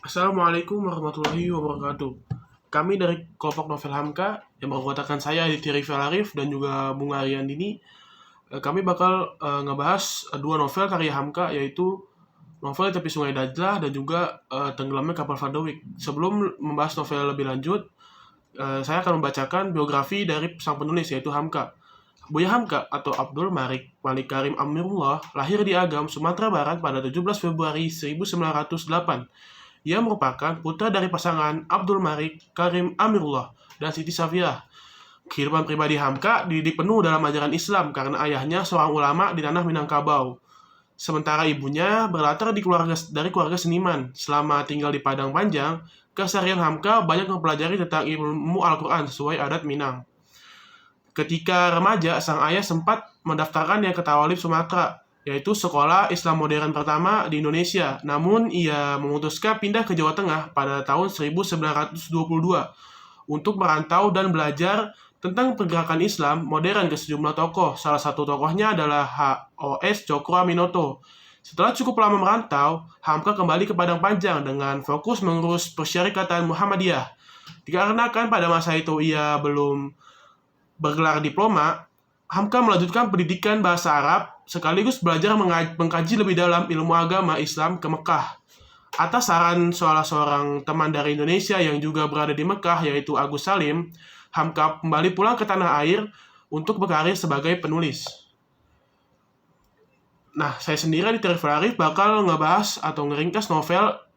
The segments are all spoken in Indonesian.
Assalamualaikum warahmatullahi wabarakatuh. Kami dari kelompok Novel Hamka yang beranggotakan saya Aditya Rifel Arif dan juga Bunga Ariandini. Kami bakal ngebahas dua novel karya Hamka, yaitu novel Tepi Sungai Dajlah dan juga Tenggelamnya Kapal Fadowik. Sebelum membahas novel lebih lanjut, saya akan membacakan biografi dari sang penulis, yaitu Hamka. Buya Hamka atau Abdul Malik Karim Amirullah lahir di Agam, Sumatera Barat pada 17 Februari 1908. Ia merupakan putra dari pasangan Abdul Malik Karim Amirullah dan Siti Safiah. Kehidupan pribadi Hamka dididik penuh dalam ajaran Islam karena ayahnya seorang ulama di tanah Minangkabau. Sementara ibunya berlatar dari keluarga seniman. Selama tinggal di Padang Panjang, keseharian Hamka banyak mempelajari tentang ilmu Al-Quran sesuai adat Minang. Ketika remaja, sang ayah sempat mendaftarkannya ke Tawalib Sumatera, yaitu sekolah Islam modern pertama di Indonesia. Namun, ia memutuskan pindah ke Jawa Tengah pada tahun 1922 untuk merantau dan belajar tentang pergerakan Islam modern ke sejumlah tokoh. Salah satu tokohnya adalah H.O.S. Cokro Aminoto. Setelah cukup lama merantau, Hamka kembali ke Padang Panjang dengan fokus mengurus Persyarikatan Muhammadiyah. Dikarenakan pada masa itu ia belum bergelar diploma, Hamka melanjutkan pendidikan bahasa Arab sekaligus belajar mengkaji lebih dalam ilmu agama Islam ke Mekah. Atas saran salah seorang teman dari Indonesia yang juga berada di Mekah, yaitu Agus Salim, Hamka kembali pulang ke tanah air untuk berkarir sebagai penulis. Nah, saya sendiri di Terif Arif bakal ngebahas atau ngeringkas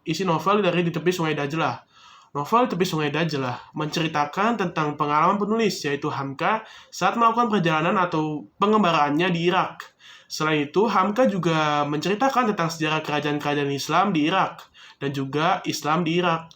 isi novel dari Di Tepi Sungai Dajlah. Novel Tepi Sungai Dajlah menceritakan tentang pengalaman penulis, yaitu Hamka saat melakukan perjalanan atau pengembaraannya di Irak. Selain itu, Hamka juga menceritakan tentang sejarah kerajaan-kerajaan Islam di Irak dan juga Islam di Irak.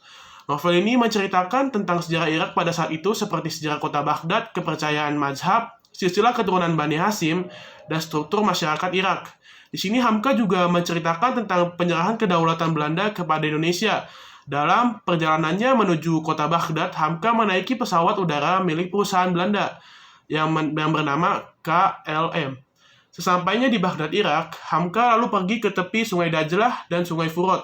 Novel ini menceritakan tentang sejarah Irak pada saat itu seperti sejarah kota Baghdad, kepercayaan mazhab, silsilah keturunan Bani Hashim, dan struktur masyarakat Irak. Di sini Hamka juga menceritakan tentang penyerahan kedaulatan Belanda kepada Indonesia. Dalam perjalanannya menuju kota Baghdad, Hamka menaiki pesawat udara milik perusahaan Belanda yang bernama KLM. Sesampainya di Baghdad, Irak, Hamka lalu pergi ke tepi Sungai Dajlah dan Sungai Furat.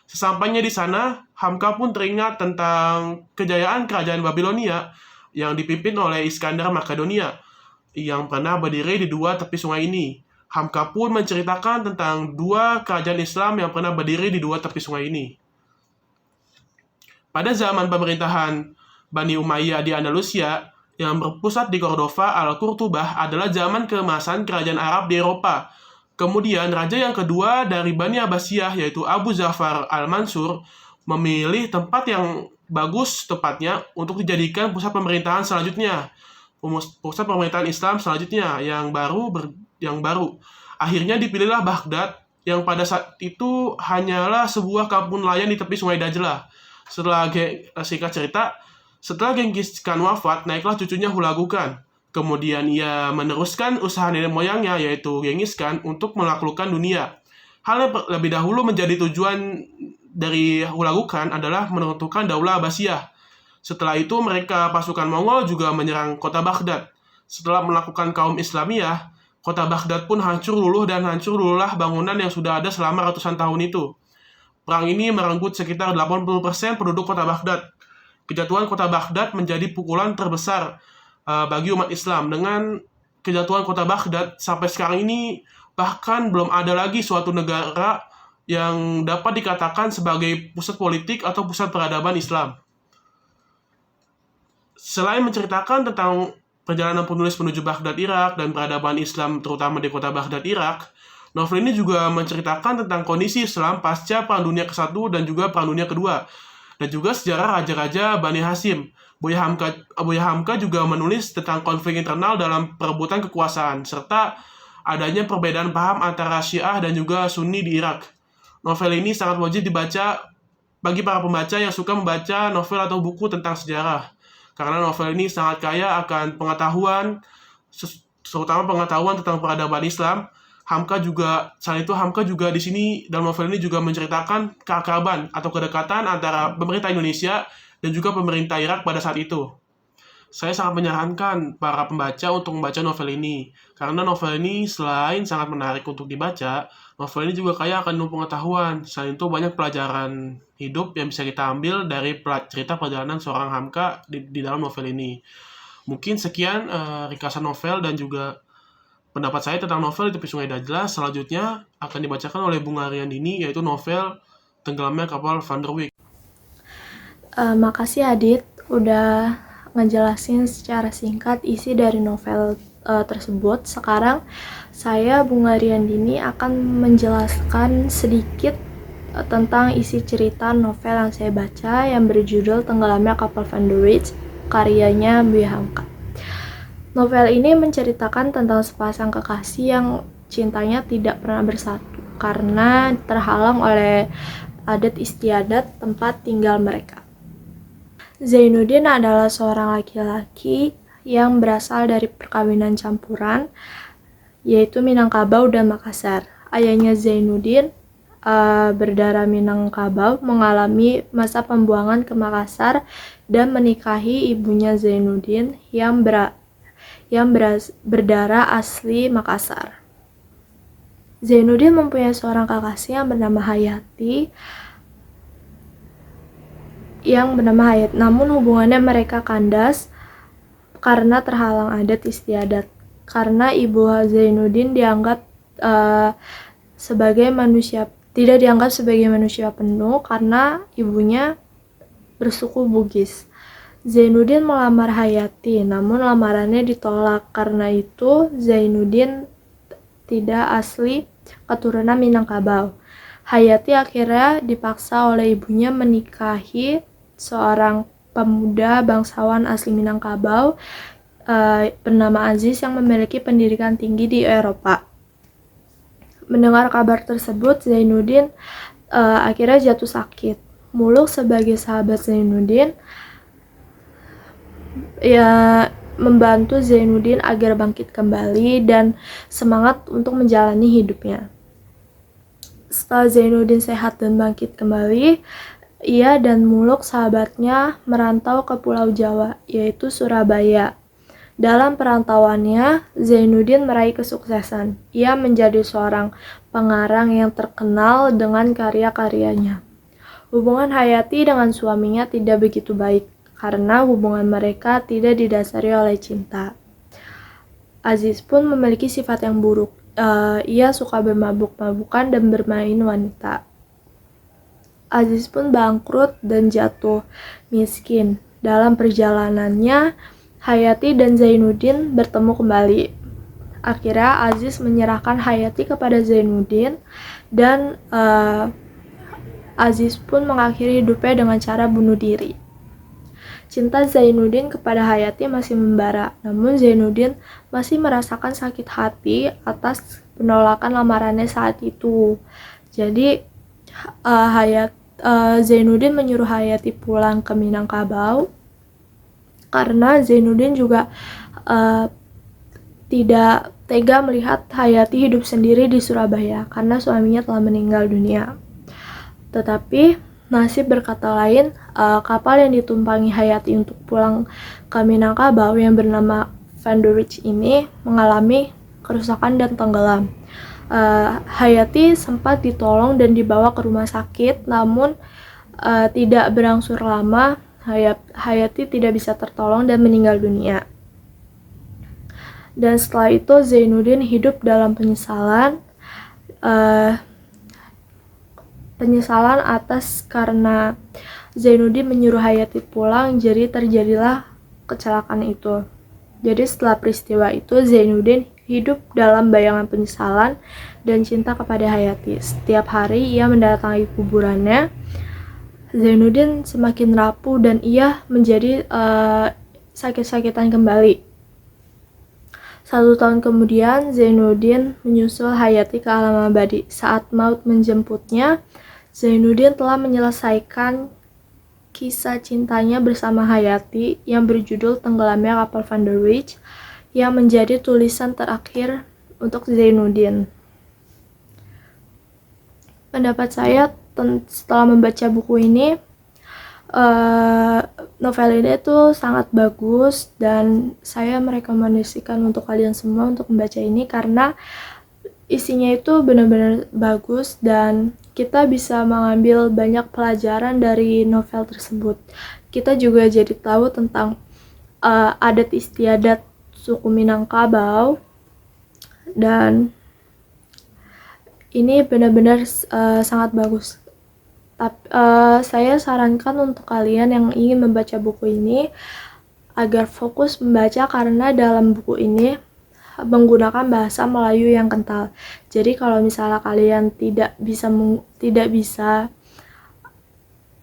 Sesampainya di sana, Hamka pun teringat tentang kejayaan kerajaan Babilonia yang dipimpin oleh Iskandar Makedonia yang pernah berdiri di dua tepi sungai ini. Hamka pun menceritakan tentang dua kerajaan Islam yang pernah berdiri di dua tepi sungai ini. Pada zaman pemerintahan Bani Umayyah di Andalusia, yang berpusat di Cordova, Al-Qurtubah adalah zaman keemasan kerajaan Arab di Eropa. Kemudian, raja yang kedua dari Bani Abbasiyah, yaitu Abu Ja'far Al-Mansur, memilih tempat yang bagus tepatnya untuk dijadikan pusat pemerintahan selanjutnya. Pusat pemerintahan Islam selanjutnya yang baru. Akhirnya dipilihlah Baghdad, yang pada saat itu hanyalah sebuah kampung nelayan di tepi Sungai Dajlah. Singkat cerita, setelah Genghis Khan wafat, naiklah cucunya Hulagu Khan. Kemudian ia meneruskan usaha nenek moyangnya, yaitu Genghis Khan, untuk menaklukkan dunia. Hal yang lebih dahulu menjadi tujuan dari Hulagu Khan adalah menentukan Daulah Abbasiyah. Setelah itu pasukan Mongol juga menyerang kota Baghdad. Setelah melakukan kaum Islamiyah, kota Baghdad pun hancur luluh dan hancur luluhlah bangunan yang sudah ada selama ratusan tahun itu. Perang ini merenggut sekitar 80% penduduk kota Baghdad. Kejatuhan kota Baghdad menjadi pukulan terbesar bagi umat Islam. Dengan kejatuhan kota Baghdad, sampai sekarang ini bahkan belum ada lagi suatu negara yang dapat dikatakan sebagai pusat politik atau pusat peradaban Islam. Selain menceritakan tentang perjalanan penulis menuju Baghdad, Irak, dan peradaban Islam terutama di kota Baghdad, Irak, novel ini juga menceritakan tentang kondisi Islam pasca Perang Dunia ke-1 dan juga Perang Dunia ke-2, dan juga sejarah raja-raja Bani Hashim. Buya Hamka juga menulis tentang konflik internal dalam perebutan kekuasaan, serta adanya perbedaan paham antara Syiah dan juga Sunni di Irak. Novel ini sangat wajib dibaca bagi para pembaca yang suka membaca novel atau buku tentang sejarah, karena novel ini sangat kaya akan pengetahuan, terutama pengetahuan tentang peradaban Islam. Selain itu Hamka juga di sini dalam novel ini juga menceritakan keakraban atau kedekatan antara pemerintah Indonesia dan juga pemerintah Irak pada saat itu. Saya sangat menyarankan para pembaca untuk membaca novel ini, karena novel ini selain sangat menarik untuk dibaca, Novel ini juga kaya akan ilmu pengetahuan. Selain itu banyak pelajaran hidup yang bisa kita ambil dari cerita perjalanan seorang Hamka di dalam novel ini. Mungkin sekian ringkasan novel dan juga pendapat saya tentang novel di Tepi Sungai Dajlah. Selanjutnya akan dibacakan oleh Bunga Ariandini, yaitu novel Tenggelamnya Kapal Van der Wijk. Makasih Adit udah ngejelasin secara singkat isi dari novel tersebut. Sekarang saya Bunga Ariandini akan menjelaskan sedikit tentang isi cerita novel yang saya baca yang berjudul Tenggelamnya Kapal Van der Wijk, karyanya Buya Hamka. Novel ini menceritakan tentang sepasang kekasih yang cintanya tidak pernah bersatu karena terhalang oleh adat istiadat tempat tinggal mereka. Zainuddin adalah seorang laki-laki yang berasal dari perkawinan campuran, yaitu Minangkabau dan Makassar. Ayahnya Zainuddin berdarah Minangkabau mengalami masa pembuangan ke Makassar dan menikahi ibunya Zainuddin yang berdarah asli Makassar. Zainuddin mempunyai seorang kekasih yang bernama Hayati, namun hubungannya mereka kandas karena terhalang adat istiadat. Karena ibu Zainuddin tidak dianggap sebagai manusia penuh karena ibunya bersuku Bugis. Zainuddin melamar Hayati, namun lamarannya ditolak. Karena itu Zainuddin tidak asli keturunan Minangkabau. Hayati akhirnya dipaksa oleh ibunya menikahi seorang pemuda bangsawan asli Minangkabau bernama Aziz yang memiliki pendidikan tinggi di Eropa. Mendengar kabar tersebut, Zainuddin akhirnya jatuh sakit. Muluk sebagai sahabat Zainuddin membantu Zainuddin agar bangkit kembali dan semangat untuk menjalani hidupnya. Setelah Zainuddin sehat dan bangkit kembali, ia dan Muluk sahabatnya merantau ke Pulau Jawa, yaitu Surabaya. Dalam perantauannya, Zainuddin meraih kesuksesan. Ia menjadi seorang pengarang yang terkenal dengan karya-karyanya. Hubungan Hayati dengan suaminya tidak begitu baik, karena hubungan mereka tidak didasari oleh cinta. Aziz pun memiliki sifat yang buruk. Ia suka bermabuk-mabukan dan bermain wanita. Aziz pun bangkrut dan jatuh miskin. Dalam perjalanannya, Hayati dan Zainuddin bertemu kembali. Akhirnya Aziz menyerahkan Hayati kepada Zainuddin dan Aziz pun mengakhiri hidupnya dengan cara bunuh diri. Cinta Zainuddin kepada Hayati masih membara, namun Zainuddin masih merasakan sakit hati atas penolakan lamarannya saat itu. Jadi Zainuddin menyuruh Hayati pulang ke Minangkabau karena Zainuddin juga tidak tega melihat Hayati hidup sendiri di Surabaya karena suaminya telah meninggal dunia. Tetapi nasib berkata lain, kapal yang ditumpangi Hayati untuk pulang ke Minangkabau yang bernama Van der Wijk ini mengalami kerusakan dan tenggelam. Hayati sempat ditolong dan dibawa ke rumah sakit, namun tidak berangsur lama Hayati tidak bisa tertolong dan meninggal dunia. Dan setelah itu Zainuddin hidup dalam penyesalan atas karena Zainuddin menyuruh Hayati pulang, jadi terjadilah kecelakaan itu. Jadi setelah peristiwa itu Zainuddin hidup dalam bayangan penyesalan dan cinta kepada Hayati. Setiap hari ia mendatangi kuburannya. Zainuddin semakin rapuh dan ia menjadi sakit-sakitan kembali. 1 tahun kemudian, Zainuddin menyusul Hayati ke alam abadi. Saat maut menjemputnya, Zainuddin telah menyelesaikan kisah cintanya bersama Hayati yang berjudul Tenggelamnya Kapal Van der Wijk, yang menjadi tulisan terakhir untuk Zainuddin. Pendapat saya setelah membaca buku ini, novel ini tuh sangat bagus dan saya merekomendasikan untuk kalian semua untuk membaca ini karena isinya itu benar-benar bagus dan kita bisa mengambil banyak pelajaran dari novel tersebut. Kita juga jadi tahu tentang adat istiadat suku Minangkabau, dan ini benar-benar sangat bagus. Tapi saya sarankan untuk kalian yang ingin membaca buku ini agar fokus membaca, karena dalam buku ini menggunakan bahasa Melayu yang kental. Jadi kalau misalnya kalian tidak bisa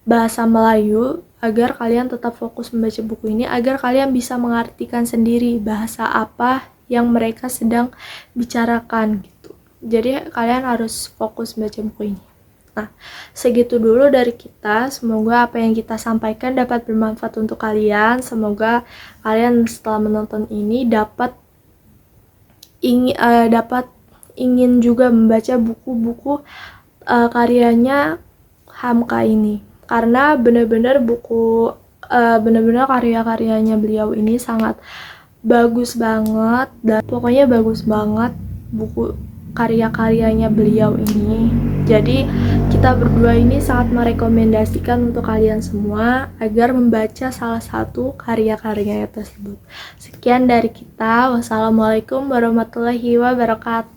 bahasa Melayu, agar kalian tetap fokus membaca buku ini, agar kalian bisa mengartikan sendiri bahasa apa yang mereka sedang bicarakan gitu. Jadi kalian harus fokus membaca buku ini. Nah, segitu dulu dari kita. Semoga apa yang kita sampaikan dapat bermanfaat untuk kalian. Semoga kalian setelah menonton ini dapat ingin juga membaca buku-buku karyanya Hamka ini, karena benar-benar karya-karyanya beliau ini sangat bagus banget, dan pokoknya bagus banget buku karya-karyanya beliau ini. Jadi kita berdua ini sangat merekomendasikan untuk kalian semua agar membaca salah satu karya-karyanya tersebut. Sekian dari kita. Wassalamualaikum warahmatullahi wabarakatuh.